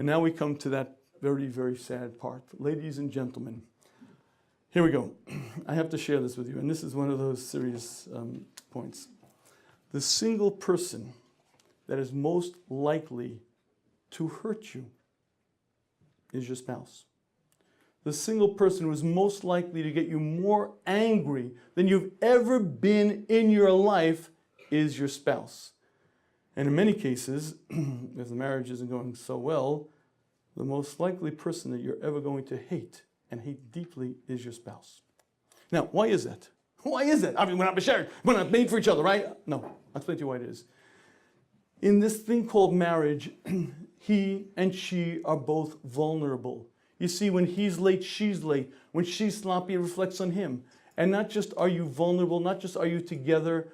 now we come to that very, very sad part. Ladies and gentlemen, here we go. I have to share this with you, and this is one of those serious points. The single person that is most likely to hurt you is your spouse. The single person who is most likely to get you more angry than you've ever been in your life is your spouse. And in many cases, if the marriage isn't going so well, the most likely person that you're ever going to hate and hate deeply is your spouse. Now, why is that? Why is that? I mean, we're not shared. We're not made for each other, right? No, I'll explain to you why it is. In this thing called marriage, he and she are both vulnerable. You see, when he's late, she's late. When she's sloppy, it reflects on him. And not just are you vulnerable, not just are you together,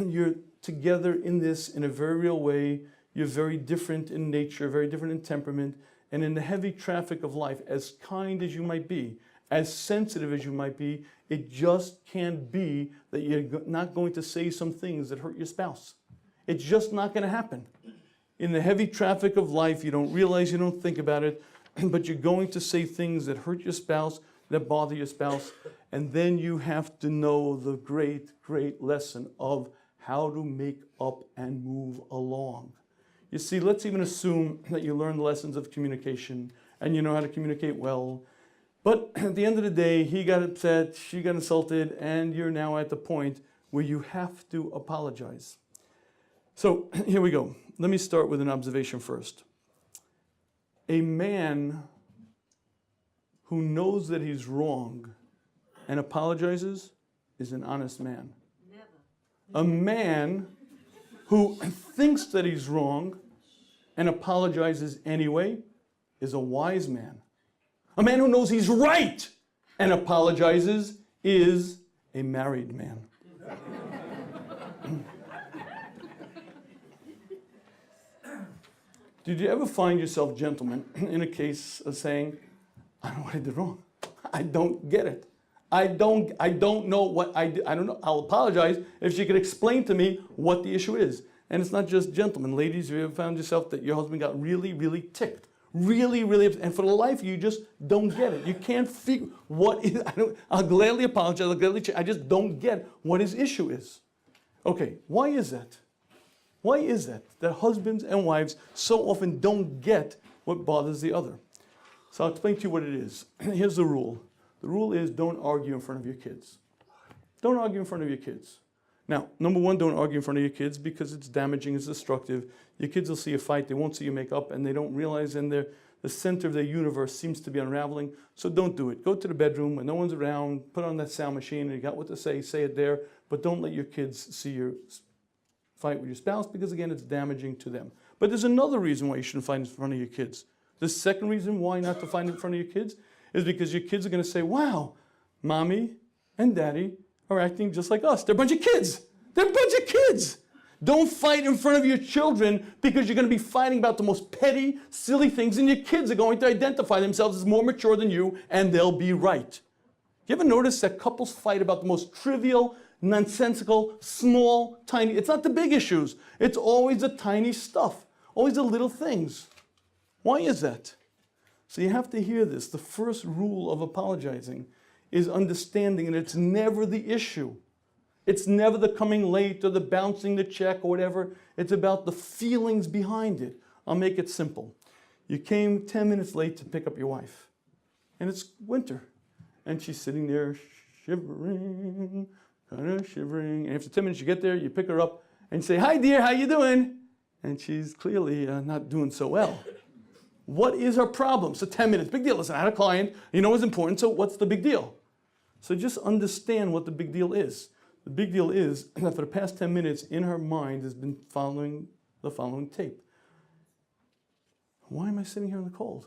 you're together in this in a very real way. You're very different in nature, very different in temperament. And in the heavy traffic of life, as kind as you might be, as sensitive as you might be, it just can't be that you're not going to say some things that hurt your spouse. It's just not going to happen. In the heavy traffic of life, you don't realize, you don't think about it, but you're going to say things that hurt your spouse, that bother your spouse, and then you have to know the great, great lesson of how to make up and move along. You see, let's even assume that you learned lessons of communication and you know how to communicate well. But at the end of the day, he got upset, she got insulted, and you're now at the point where you have to apologize. So here we go. Let me start with an observation first. A man who knows that he's wrong and apologizes is an honest man. Never. A man who thinks that he's wrong and apologizes anyway is a wise man. A man who knows he's right and apologizes is a married man. Did you ever find yourself, gentlemen, in a case of saying, I don't know what I did wrong. I don't get it. I don't know what I did. I don't know. I'll apologize if she could explain to me what the issue is. And it's not just gentlemen. Ladies, have you ever found yourself that your husband got really, really ticked? Really, really upset, and for the life of you just don't get it. You can't figure what is, I'll gladly apologize, I'll gladly I just don't get what his issue is. Okay, why is that? Why is that husbands and wives so often don't get what bothers the other? So I'll explain to you what it is. Here's the rule. The rule is don't argue in front of your kids. Don't argue in front of your kids. Now, number one, don't argue in front of your kids because it's damaging, it's destructive. Your kids will see you fight, they won't see you make up, and they don't realize the center of their universe seems to be unraveling. So don't do it. Go to the bedroom when no one's around, put on that sound machine, and you got what to say it there, but don't let your kids see you fight with your spouse because, again, it's damaging to them. But there's another reason why you shouldn't fight in front of your kids. The second reason why not to fight in front of your kids is because your kids are going to say, wow, mommy and daddy are acting just like us. They're a bunch of kids. They're a bunch of kids. Don't fight in front of your children because you're going to be fighting about the most petty, silly things, and your kids are going to identify themselves as more mature than you, and they'll be right. You ever notice that couples fight about the most trivial, nonsensical, small, tiny, it's not the big issues. It's always the tiny stuff, always the little things. Why is that? So you have to hear this. The first rule of apologizing is understanding that it's never the issue. It's never the coming late or the bouncing the check or whatever. It's about the feelings behind it. I'll make it simple. You came 10 minutes late to pick up your wife, and it's winter, and she's sitting there shivering, kind of shivering, and after 10 minutes you get there, you pick her up, and you say, hi dear, how you doing? And she's clearly not doing so well. What is her problem? So 10 minutes, big deal. Listen, I had a client, you know what's important, so what's the big deal? So just understand what the big deal is. The big deal is that for the past 10 minutes, in her mind has been following the following tape. Why am I sitting here in the cold?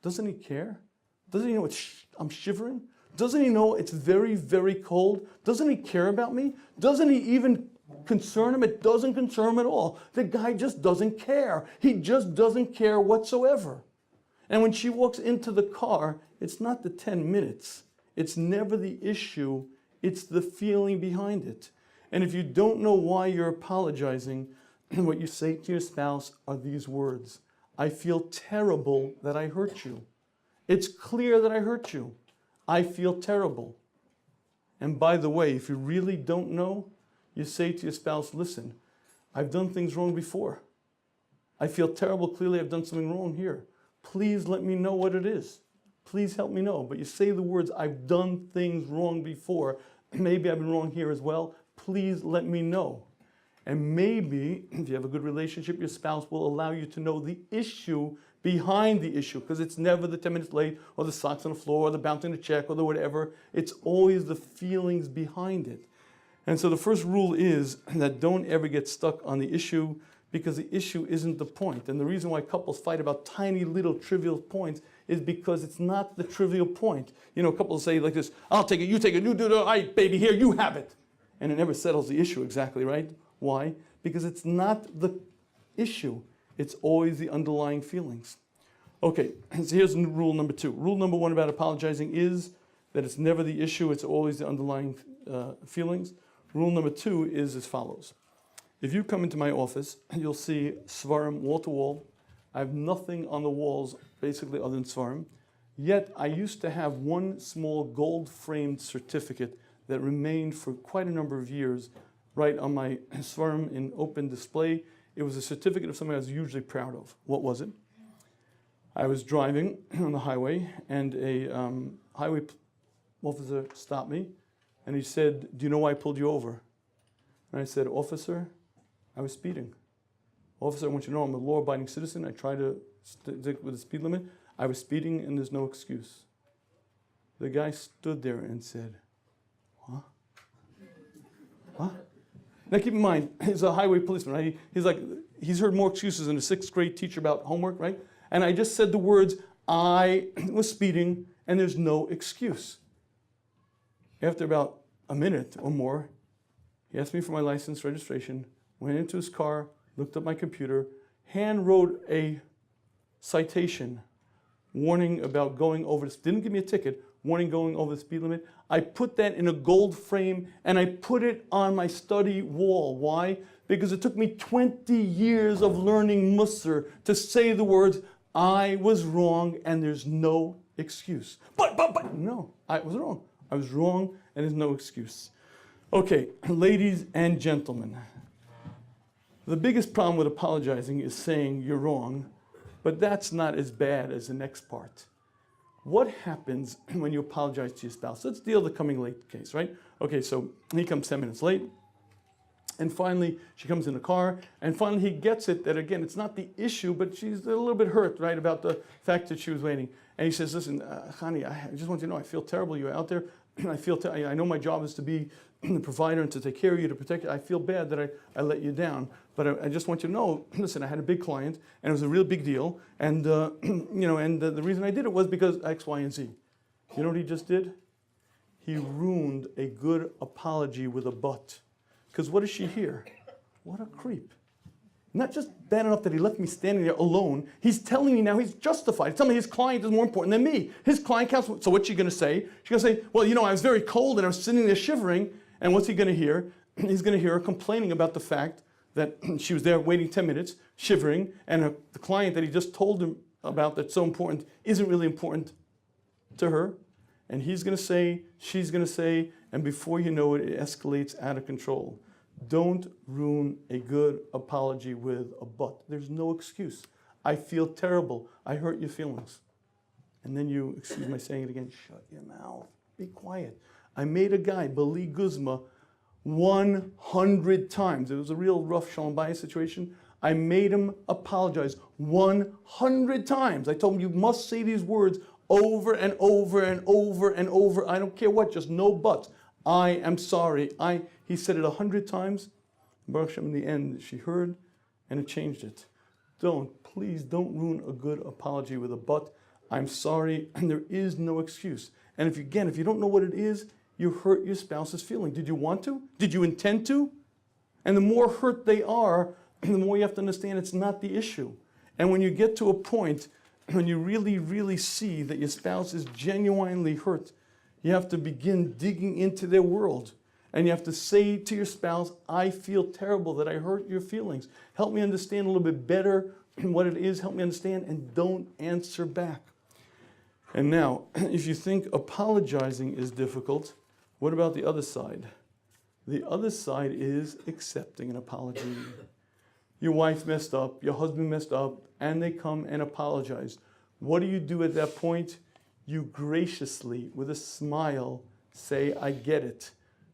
Doesn't he care? Doesn't he know I'm shivering? Doesn't he know it's very, very cold? Doesn't he care about me? Doesn't he even concern him? It doesn't concern him at all. The guy just doesn't care. He just doesn't care whatsoever. And when she walks into the car, it's not the 10 minutes. It's never the issue. It's the feeling behind it. And if you don't know why you're apologizing, what you say to your spouse are these words. I feel terrible that I hurt you. It's clear that I hurt you. I feel terrible. And by the way, if you really don't know, you say to your spouse, listen, I've done things wrong before. I feel terrible. Clearly, I've done something wrong here. Please let me know what it is. Please help me know. But you say the words, I've done things wrong before. Maybe I've been wrong here as well. Please let me know. And maybe, if you have a good relationship, your spouse will allow you to know the issue behind the issue, because it's never the 10 minutes late or the socks on the floor or the bouncing the check or the whatever. It's always the feelings behind it. And so the first rule is that don't ever get stuck on the issue, because the issue isn't the point. And the reason why couples fight about tiny little trivial points is because it's not the trivial point. You know, couples say like this, I'll take it, you do it, all right, baby, here, you have it. And it never settles the issue exactly, right? Why? Because it's not the issue. It's always the underlying feelings. Okay, so here's rule number 2. Rule number 1 about apologizing is that it's never the issue, it's always the underlying feelings. Rule number 2 is as follows. If you come into my office, you'll see svarim wall to wall. I have nothing on the walls basically other than svarim. Yet I used to have one small gold-framed certificate that remained for quite a number of years right on my svarim in open display. It was a certificate of something I was hugely proud of. What was it? I was driving on the highway, and a highway officer stopped me, and he said, do you know why I pulled you over? And I said, officer, I was speeding. Officer, I want you to know I'm a law-abiding citizen. I try to stick with the speed limit. I was speeding, and there's no excuse. The guy stood there and said, huh? Huh? Now keep in mind, he's a highway policeman, right? He's heard more excuses than a 6th grade teacher about homework, right? And I just said the words, I was speeding, and there's no excuse. After about a minute or more, he asked me for my license, registration, went into his car, looked up my computer, hand wrote a citation, warning about going over this, didn't give me a ticket, warning going over the speed limit. I put that in a gold frame and I put it on my study wall. Why? Because it took me 20 years of learning Musar to say the words, I was wrong and there's no excuse. But, no, I was wrong. I was wrong and there's no excuse. Okay, ladies and gentlemen, the biggest problem with apologizing is saying you're wrong, but that's not as bad as the next part. What happens when you apologize to your spouse? Let's deal with the coming late case, right? Okay, so he comes 10 minutes late, and finally she comes in the car, and finally he gets it that, again, it's not the issue, but she's a little bit hurt, right, about the fact that she was waiting. And he says, listen, honey, I just want you to know I feel terrible. You're out there. I know my job is to be the provider and to take care of you, to protect you. I feel bad that I let you down, but I just want you to know, listen, I had a big client, and it was a real big deal, and the reason I did it was because X, Y, and Z. You know what he just did? He ruined a good apology with a but. Because what does she hear? What a creep. Not just bad enough that he left me standing there alone, he's telling me now he's justified. He's telling me his client is more important than me. His client counts. So what's she going to say? She's going to say, well, you know, I was very cold and I was sitting there shivering. And what's he going to hear? He's going to hear her complaining about the fact that she was there waiting 10 minutes, shivering, and the client that he just told him about that's so important isn't really important to her. And he's going to say, she's going to say, and before you know it, it escalates out of control. Don't ruin a good apology with a but. There's no excuse. I feel terrible. I hurt your feelings. And then you, excuse my saying it again, shut your mouth. Be quiet. I made a guy, Bali Guzma, 100 times. It was a real rough Shalom Bayis situation. I made him apologize 100 times. I told him, you must say these words over and over and over and over. I don't care what, just no buts. I am sorry. He said it 100 times. Baruch Hashem, in the end, she heard, and it changed it. Please don't ruin a good apology with a but. I'm sorry, and there is no excuse. And if you don't know what it is, you hurt your spouse's feeling. Did you want to? Did you intend to? And the more hurt they are, the more you have to understand it's not the issue. And when you get to a point when you really, really see that your spouse is genuinely hurt, you have to begin digging into their world. And you have to say to your spouse, I feel terrible that I hurt your feelings. Help me understand a little bit better what it is, help me understand, and don't answer back. And now, if you think apologizing is difficult, what about the other side? The other side is accepting an apology. Your wife messed up, your husband messed up, and they come and apologize. What do you do at that point? You graciously, with a smile, say, I get it.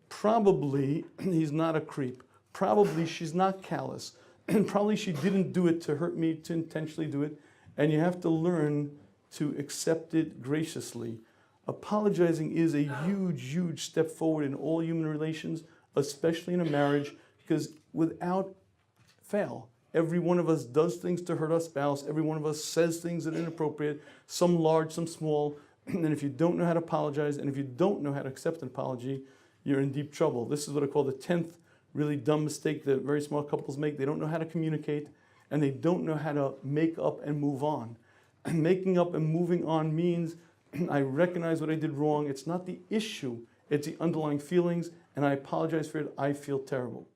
Probably he's not a creep. Probably she's not callous. And probably she didn't do it to hurt me, to intentionally do it. And you have to learn to accept it graciously. Apologizing is a huge, huge step forward in all human relations, especially in a marriage, because without fail, every one of us does things to hurt our spouse. Every one of us says things that are inappropriate, some large, some small. And if you don't know how to apologize, and if you don't know how to accept an apology, you're in deep trouble. This is what I call the 10th really dumb mistake that very small couples make. They don't know how to communicate, and they don't know how to make up and move on. And making up and moving on means I recognize what I did wrong. It's not the issue, it's the underlying feelings, and I apologize for it. I feel terrible.